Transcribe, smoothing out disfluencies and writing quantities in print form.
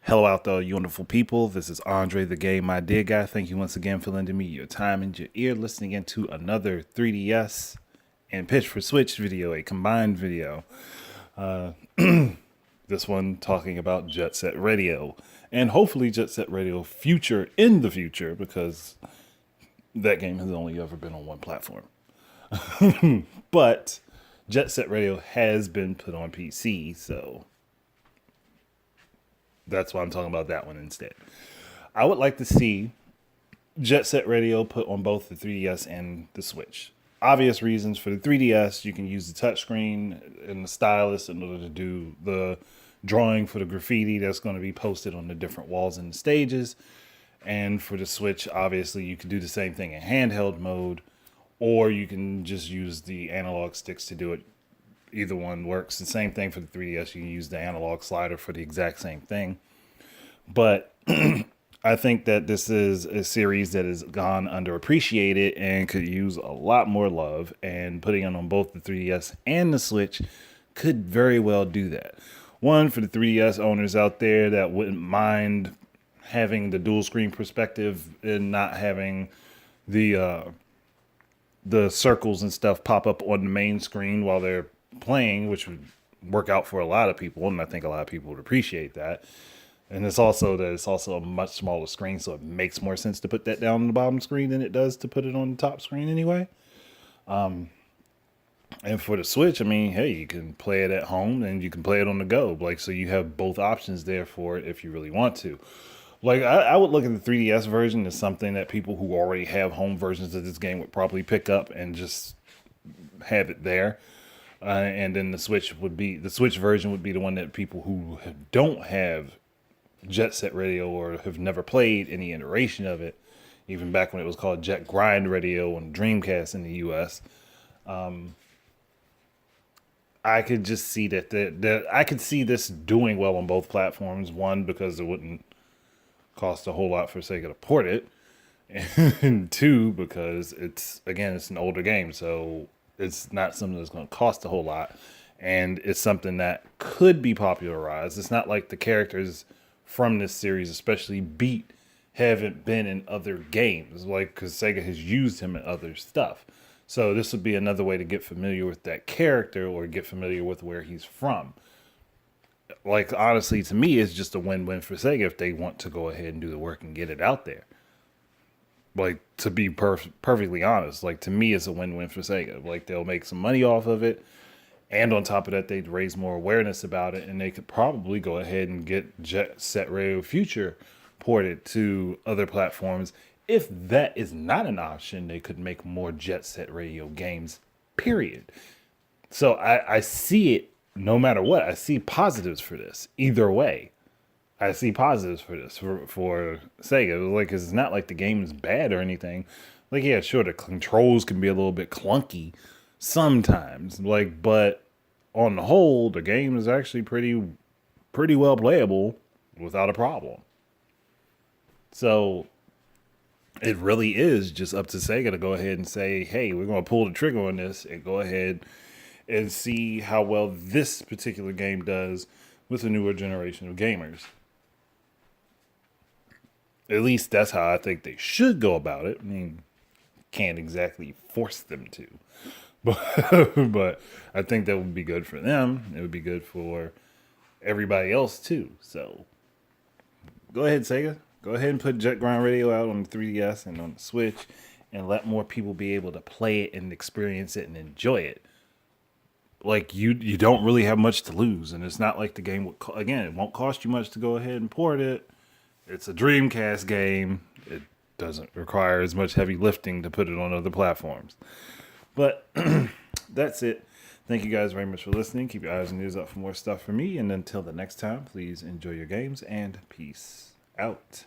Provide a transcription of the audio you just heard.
Hello out there, you wonderful people. This is Andre, the Game Idea Guy. Thank you once again for lending me your time and your ear listening into another 3DS and Pitch for Switch video, a combined video. This one talking about Jet Set Radio and hopefully Jet Set Radio Future in the future, because that game has only ever been on one platform. But Jet Set Radio has been put on PC, so that's why I'm talking about that one instead. I would like to see Jet Set Radio put on both the 3DS and the Switch. Obvious reasons. For the 3DS, you can use the touchscreen and the stylus in order to do the drawing for the graffiti that's going to be posted on the different walls and the stages. And for the Switch, obviously, you can do the same thing in handheld mode, or you can just use the analog sticks to do it. Either one works. The same thing for the 3DS. You can use the analog slider for the exact same thing. But I think that this is a series that has gone underappreciated and could use a lot more love. And putting it on both the 3DS and the Switch could very well do that. One, for the 3DS owners out there that wouldn't mind having the dual screen perspective and not having the circles and stuff pop up on the main screen while they're playing, which would work out for a lot of people, and I think a lot of people would appreciate that. And it's also a much smaller screen, so it makes more sense to put that down on the bottom screen than it does to put it on the top screen anyway. And for the Switch, I mean, hey, you can play it at home and you can play it on the go, like, so you have both options there for it if you really want to. Like, I would look at the 3DS version as something that people who already have home versions of this game would probably pick up and just have it there. And then the Switch version would be the one that people who don't have Jet Set Radio or have never played any iteration of it, even back when it was called Jet Grind Radio on Dreamcast in the US. I could just see that I could see this doing well on both platforms. One, because it wouldn't cost a whole lot for Sega to port it, and two, because it's an older game, so it's not something that's going to cost a whole lot, and it's something that could be popularized. It's not like the characters from this series, especially Beat, haven't been in other games, like, because Sega has used him in other stuff. So this would be another way to get familiar with that character or get familiar with where he's from. Like, honestly, to me, it's just a win-win for Sega if they want to go ahead and do the work and get it out there. Like, to be perfectly honest, like, to me, it's a win-win for Sega. Like, they'll make some money off of it, and on top of that, they'd raise more awareness about it, and they could probably go ahead and get Jet Set Radio Future ported to other platforms. If that is not an option, they could make more Jet Set Radio games, period. So I see it no matter what. I see positives for this either way. I see positives for this for Sega. Like, it's not like the game is bad or anything. Like, yeah, sure, the controls can be a little bit clunky sometimes. Like, but on the whole, the game is actually pretty well playable without a problem. So it really is just up to Sega to go ahead and say, hey, we're going to pull the trigger on this and go ahead and see how well this particular game does with a newer generation of gamers. At least that's how I think they should go about it. I mean, can't exactly force them to. But I think that would be good for them. It would be good for everybody else too. So go ahead, Sega. Go ahead and put Jet Grind Radio out on the 3DS and on the Switch and let more people be able to play it and experience it and enjoy it. Like, you don't really have much to lose. And it's not like the game it won't cost you much to go ahead and port it. It's a Dreamcast game. It doesn't require as much heavy lifting to put it on other platforms. But that's it. Thank you guys very much for listening. Keep your eyes and ears up for more stuff from me. And until the next time, please enjoy your games and peace out.